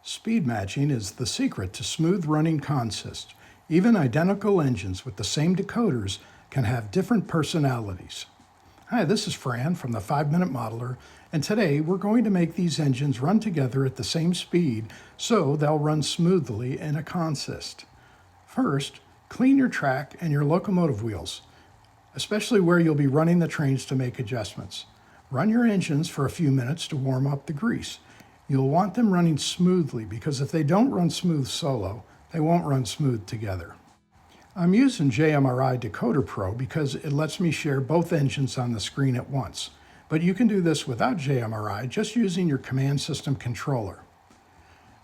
Speed matching is the secret to smooth running consists. Even identical engines with the same decoders can have different personalities. Hi, this is Fran from the 5-Minute Modeler, and today we're going to make these engines run together at the same speed so they'll run smoothly in a consist. First, clean your track and your locomotive wheels, especially where you'll be running the trains to make adjustments. Run your engines for a few minutes to warm up the grease. You'll want them running smoothly because if they don't run smooth solo, they won't run smooth together. I'm using JMRI DecoderPro because it lets me share both engines on the screen at once. But you can do this without JMRI, just using your command system controller.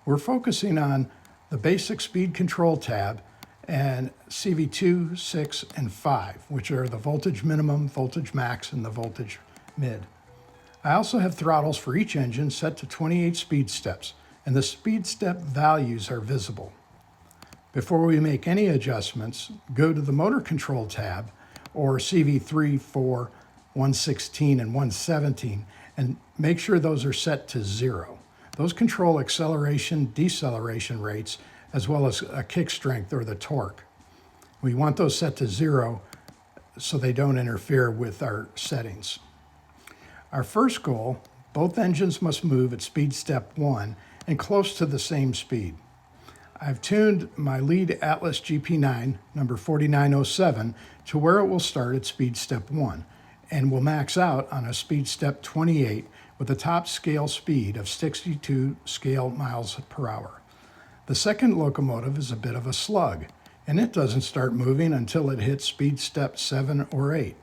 We're focusing on the basic speed control tab and CV2, 6, and 5, which are the voltage minimum, voltage max, and the voltage mid. I also have throttles for each engine set to 28 speed steps, and the speed step values are visible. Before we make any adjustments, go to the motor control tab, or CV3, 4, 116, and 117, and make sure those are set to 0. Those control acceleration, deceleration rates, as well as a kick strength or the torque. We want those set to 0 so they don't interfere with our settings. Our first goal, both engines must move at speed step 1 and close to the same speed. I've tuned my lead Atlas GP9, number 4907, to where it will start at speed step 1 and will max out on a speed step 28 with a top scale speed of 62 scale miles per hour. The second locomotive is a bit of a slug, and it doesn't start moving until it hits speed step 7 or 8.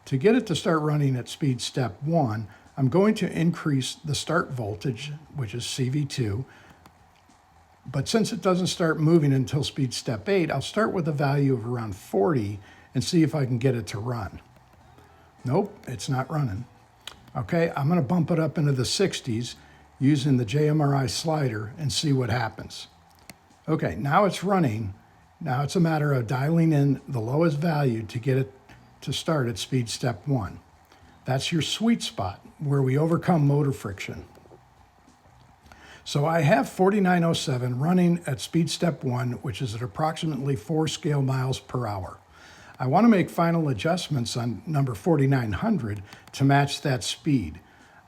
To get it to start running at speed step 1, I'm going to increase the start voltage, which is CV2, but since it doesn't start moving until speed step 8, I'll start with a value of around 40 and see if I can get it to run. Nope, it's not running. Okay, I'm going to bump it up into the 60s using the JMRI slider and see what happens. Okay, now it's running. Now it's a matter of dialing in the lowest value to get it to start at speed step 1. That's your sweet spot where we overcome motor friction. So I have 4907 running at speed step 1, which is at approximately 4 scale miles per hour. I want to make final adjustments on number 4900 to match that speed.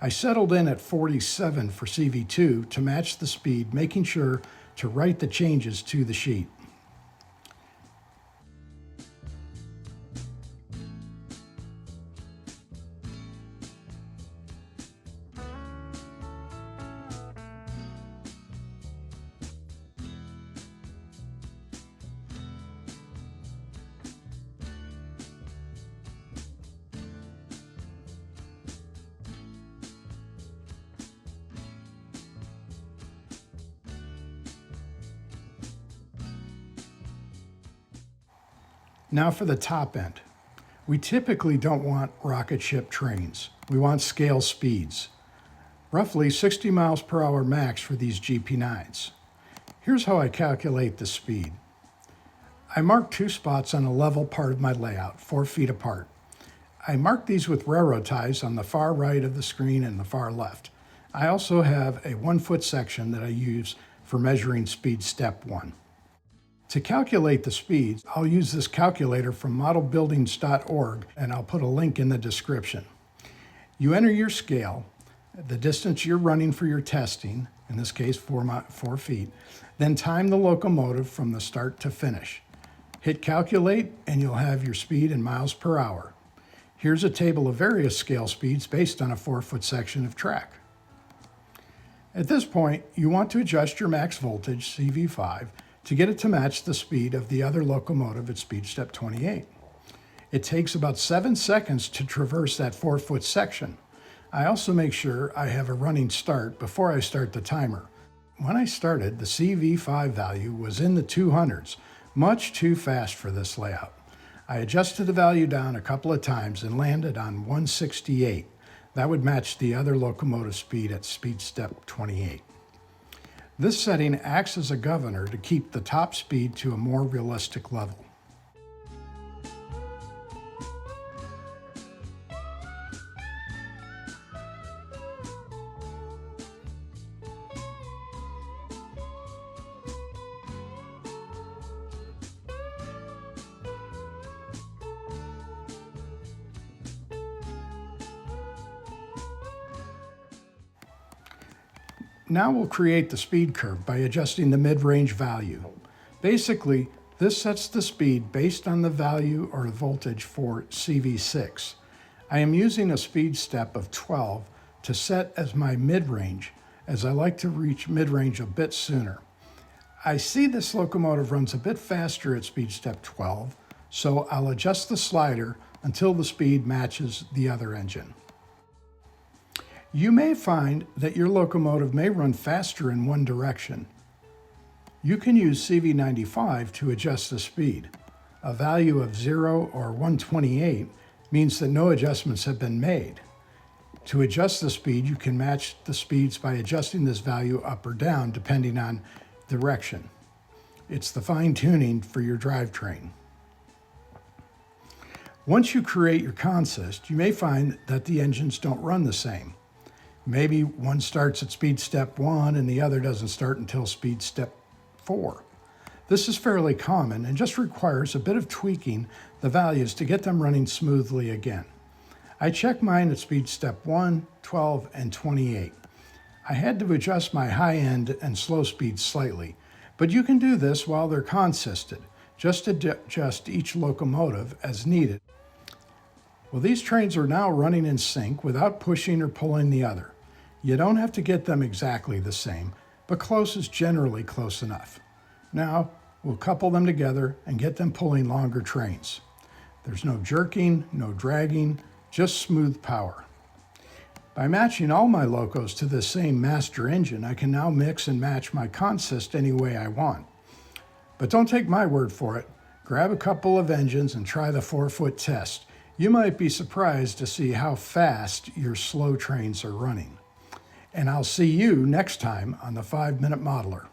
I settled in at 47 for CV2 to match the speed, making sure to write the changes to the sheet. Now for the top end. We typically don't want rocket ship trains. We want scale speeds. Roughly 60 miles per hour max for these GP9s. Here's how I calculate the speed. I mark 2 spots on a level part of my layout, 4 feet apart. I mark these with railroad ties on the far right of the screen and the far left. I also have a 1-foot section that I use for measuring speed step 1. To calculate the speeds, I'll use this calculator from modelbuildings.org, and I'll put a link in the description. You enter your scale, the distance you're running for your testing, in this case 4 feet, then time the locomotive from the start to finish. Hit calculate and you'll have your speed in miles per hour. Here's a table of various scale speeds based on a 4-foot section of track. At this point, you want to adjust your max voltage, CV5, to get it to match the speed of the other locomotive at speed step 28. It takes about 7 seconds to traverse that 4-foot section. I also make sure I have a running start before I start the timer. When I started, the CV5 value was in the 200s, much too fast for this layout. I adjusted the value down a couple of times and landed on 168. That would match the other locomotive speed at speed step 28. This setting acts as a governor to keep the top speed to a more realistic level. Now we'll create the speed curve by adjusting the mid-range value. Basically, this sets the speed based on the value or voltage for CV6. I am using a speed step of 12 to set as my mid-range, as I like to reach mid-range a bit sooner. I see this locomotive runs a bit faster at speed step 12, so I'll adjust the slider until the speed matches the other engine. You may find that your locomotive may run faster in one direction. You can use CV95 to adjust the speed. A value of 0 or 128 means that no adjustments have been made. To adjust the speed, you can match the speeds by adjusting this value up or down depending on direction. It's the fine-tuning for your drivetrain. Once you create your consist, you may find that the engines don't run the same. Maybe one starts at speed step 1 and the other doesn't start until speed step 4. This is fairly common and just requires a bit of tweaking the values to get them running smoothly again. I checked mine at speed step 1, 12, and 28. I had to adjust my high end and slow speed slightly, but you can do this while they're consisted. Just adjust each locomotive as needed. Well, these trains are now running in sync without pushing or pulling the other. You don't have to get them exactly the same, but close is generally close enough. Now, we'll couple them together and get them pulling longer trains. There's no jerking, no dragging, just smooth power. By matching all my locos to the same master engine, I can now mix and match my consist any way I want. But don't take my word for it. Grab a couple of engines and try the 4-foot test. You might be surprised to see how fast your slow trains are running. And I'll see you next time on the 5-Minute Modeler.